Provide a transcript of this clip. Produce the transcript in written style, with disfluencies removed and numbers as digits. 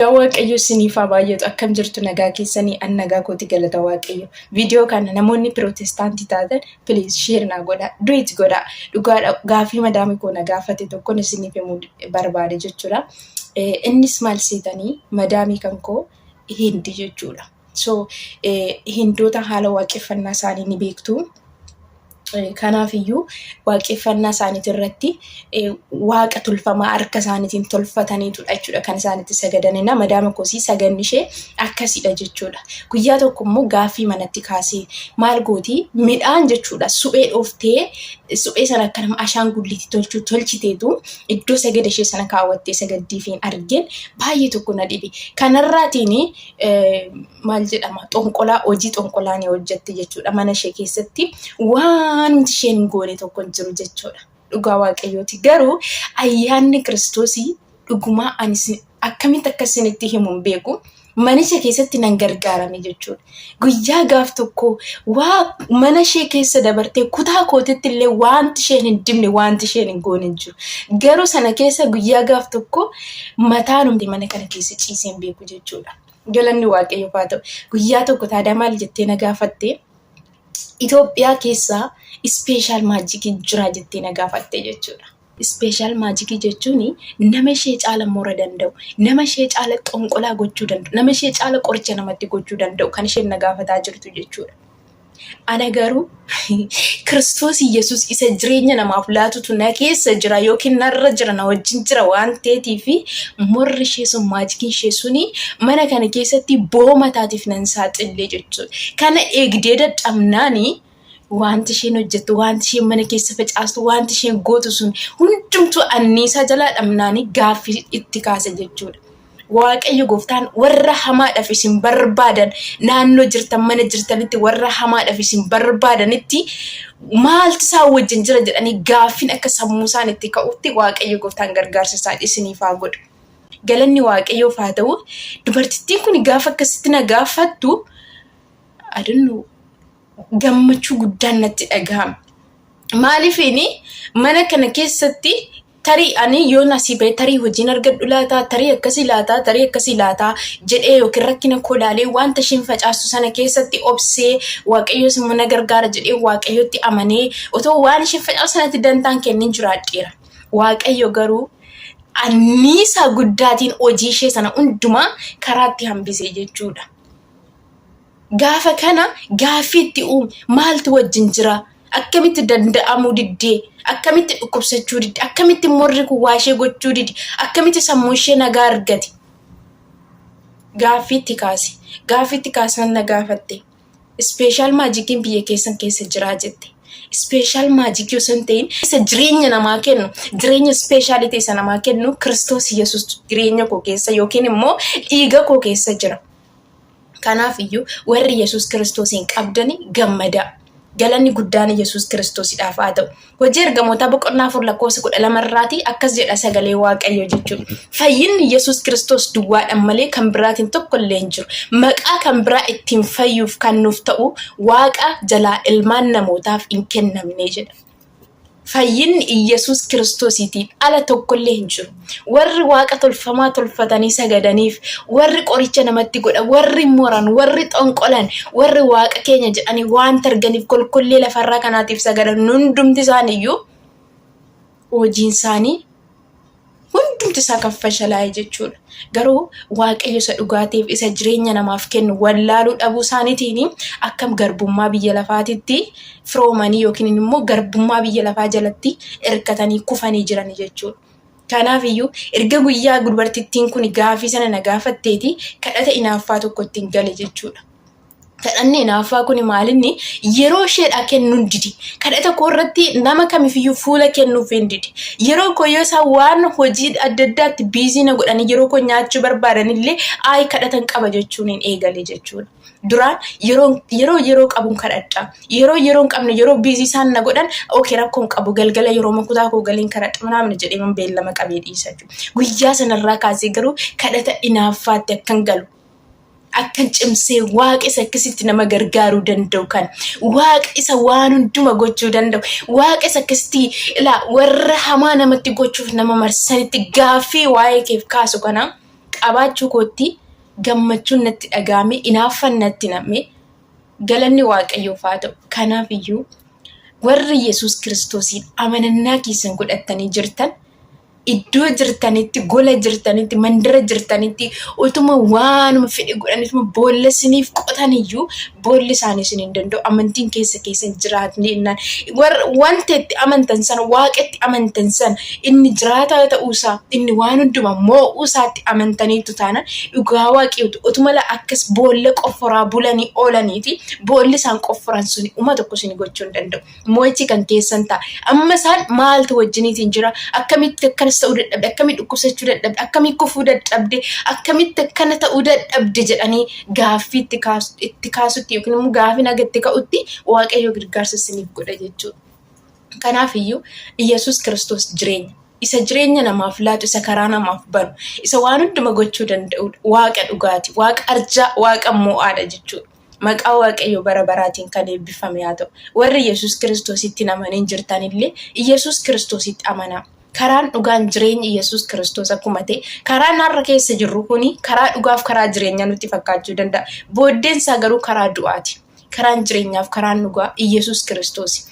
Waaqayyo isiniif haa baay'atu akkam jirtu nagaa keessanii an nagaa kooti galata waaqayyo. Viidiyoo kana namoonni pirootestaantii taatan please share naa godhaa. Du'it godhaa. Dhugaadha gaafii madaami koo na gaafate tokkon isiniif himuu barbaade jechuudha. Innis maal seetanii madaamii kan koo hindi jechuudha. So hindoota haala waaqeffannaa isaanii ni beektu. Kanaaf iyyuu waaqeffannaa isaaniitii irratti waaqa tolfamaa harka isaaniitiin tolfataniitudha jechuudha kan isaaniitti sagadanina. Madaama koosii saganni ishee akkasidha jechuudha. Guyyaa tokko immoo gaaffii manatti kaasee maal gootii midhaan jechuudha suphee dhooftee suphee sana akka nama ashaangulliitti tolchiteetu iddoo sagada ishee sana kaawwattee sagaddiifiin argeen baay'ee tokko na dhibe. Kanarraatiin maal jedhama xonqolaa hojii xonqolaa ni hojjette jechuudha mana ishee keessatti waan isheen goone tokko jiru jechuudha. Dhugaa waaqayyooti. Garuu ayyaanni Kiristoosii dhugumaa anis akkamitti akkasinitti himuun beeku mana ishee keessatti nan gargaarame jechuudha. Guyyaa gaaf tokko mana ishee keessa dabartee kutaa kootitti illee wanti isheen hin dibne wanti isheen hin goone jiru. Garuu sana keessa guyyaa gaaf tokko mataan humni mana kana keessa ciiseen beeku jechuudha. Galanni waaqayyoof haa ta'u. Guyyaa tokko taadhaa maal jettee na gaafattee Itoophiyaa keessaa ispeeshaal maajikii jira jettee na gaafatte jechuudha. Ispeeshaal maajikii jechuun nama ishee caala mura danda'u, nama ishee caala xonqolaa gochuu danda'u, nama ishee caala qoricha namatti gochuu danda'u kan isheen na gaafataa jirtu jechuudha. Ana garuu Kiristoos Yesuus isa jireenya namaaf laatutu na keessa jira yookiin narra jira na wajjin jira waan ta'eetiif morri ishee sun maajikiin ishee suni mana kana keessatti boomataatiif nan saaxillee jechuudha. Kana eegdee dadhabnaanii wanti isheen hojjettu, wanti isheen mana keessa facaastu, wanti isheen gootu sun hundumtuu anniisaa jalaa dhabnaanii gaaffii itti kaasa jechuudha. Waaqayyo gooftaan warra hamaadhaaf isin barbaadan naannoo jirtan mana jirtanitti warra hamaadhaaf isin barbaadanitti maaltu isaan wajjin jira jedhanii gaaffiin akka sammuu isaan itti ka'utti Waaqayyo gooftaan gargaarsa isaa isiniif haa godhu. Galanni Waaqayyoof haa ta'u. Dubartittiin kun gaafa akkasitti na gaafattu adunnu gammachuu guddaan natti dhagahame. Maaliifini mana kana keessatti tarii ani yoo nasii ba'e tarii hojiin argadhu laataa, tarii akkasii laataa jedhee yookiin rakkina kolaalee wanta isheen facaastu sana keessatti obsee Waaqayyo simmoo na gargaara jedhee Waaqayyotti amanee otoo waan isheen facaastu sanatti dantaan kennin jiraadheera. Waaqayyo garuu anniisaa guddaatiin hojii ishee sana hundumaa karaatti hambisee jechuudha. Gaafa kana gaaffii itti uume maaltu wajjin jira? Akkamitti danda'amuu diddee? Akkamitti dhukkubsachuu didde? Akkamitti morri kun waa ishee gochuu didde? Akkamitti sammuu ishee nagaa argate? Gaaffii itti kaasan na gaafatte. Ispeeshaal maajikiin biyya keessan keessa jiraa jette. Ispeeshaal maajikii osoo hin ta'in isa jireenya namaa kennu, jireenya ispeeshaalitii isa namaa kennu Kiristoos Yesuus jireenya koo keessa yookiin immoo dhiiga koo keessa jira. Kanaaf iyyuu warri Yesuus Kiristoosiin qabdani gammadaa. Galanni guddaan Yesuus Kiristoosidhaaf haa ta'u. Hojii ergamootaa boqonnaa 4:12 akkas jedha sagalee Waaqayyoo jechuudha. Fayyinni Yesuus Kiristoos duwwaadhaan malee kan biraatiin tokko illee hin jiru. Maqaa kan biraa ittiin fayyuuf kan nuuf ta'u Waaqa jalaa ilmaan namootaaf hin kennamne jedha. Fayyinni Yesuus Kiristoosiitiin ala tokko illee hin jiru. Warri waaqa tolfamaa tolfatanii sagadaniif, warri qoricha namatti godhan, warri moran, warri xonqolan, warri waaqa keenya jedhanii waan arganiif kolkollee lafarraa kanaatiif sagadan hundumti isaaniiyyuu hojiin isaanii hundumti isaa kan fashalaa'e jechuudha. Garuu Waaqayyo isa dhugaateef isa jireenya namaaf kennu wallaaluu dhabuu isaaniitiin akkam garbummaa biyya lafaatitti firoomanii yookiin immoo garbummaa biyya lafaa jalatti hirkatanii kufanii jiran jechuudha. Kanaaf iyyuu erga guyyaa dubartittiin kun gaaffii sana na gaafatteeti kadhata inaaffaa tokko ittiin gale jechuudha. Kadhanni inaaffaa kun maalinni yeroo isheedhaa kennuun didi. Kadhata koo irratti nama kamifiyyuu fuula kennuuf hin didi. Yeroo koo yoo isaan waan hojii adda addaatti biizii na godhanii yeroo koo nyaachuu barbaadanillee kadhatan qaba jechuun hin eegale jechuudha. Duraan yeroo qabuun kadhadhaa. Yeroo qabne yeroo biizii isaan na godhan rakkoon qabu galgala yeroo makutaa koo galiin kadhadha manaamna jedhee man beellama qabee dhiisa jechuudha. Guyyaa sanarraa kaasee garuu kadhata inaaffaatti akkan galu. Akkan cimsee waaqa isa akkasitti nama gargaaruu danda'u kan waaqa isa waan hunduma gochuu danda'u waaqa isa akkasitti warra hamaa namatti gochuuf nama marsanitti gaaffii waa'ee keef kaasu kana qabaachuu kootti gammachuun natti dhagahame, inaaffan natti nam'e. Galanni Waaqayyoof haa ta'u. Kanaaf iyyuu warri Yesuus Kiristoosiin amanannaa keessan godhattanii jirtan, iddoo jirtanitti, gola jirtanitti, mandara jirtanitti utuma waanuma fedhe godhaniituma boolla isiniif qotan iyyuu boolli isaanii isin hin danda'u. Amantiin keessan jiraatne jennaan. Wanta itti amantan sana, Waaqa itti amantan sana, inni jiraataa ta'uusaa, inni waan hundumaa moo'uusaatti amantaniitu taanaan dhugaa Waaqayyootu utuma akkas boolla qofforaa bulanii oolaniiti boolli isaan qofforan suni uma tokko isin gochuu hin danda'u. Mo'ichi kan keessan ta'a. Amma isaan maaltu wajjiniitiin jira? Akkamitti akkanas ta'uu dadhabde? Akkamitti dhukkubsachuu dadhabde? Akkamitti kufuu dadhabde? Akkamitti akkana ta'uu dadhabde jedhanii gaaffii itti kaasutti yookiin immoo gaaffii nagatti ka'utti Waaqayyo gargaarsa isiniif godha jechuudha. Kanaaf iyyuu Yesuus Kiristoos jireenya. Isa jireenya namaaf laatu, isa karaa namaaf banu, isa waan hunduma gochuu danda'udha. Waaqa dhugaati, Waaqa arjaa, Waaqa mo'aadha jechuudha. Maqaa Waaqayyoo bara baraatiin kan eebbifame haa ta'u. Warri Yesuus Kiristoositti amananii jirtanillee Yesuus Kiristoositti amanaa. Karaan dhugaan jireenyi Yesuus Kiristoos akkuma ta'e, karaan har'a keessa jirru kuni karaa dhugaaf karaa jireenyaa nutti fakkaachuu danda'a. Booddeen isaa garuu karaa du'aati. Karaan jireenyaaf karaan dhugaa Yesuus Kiristoos.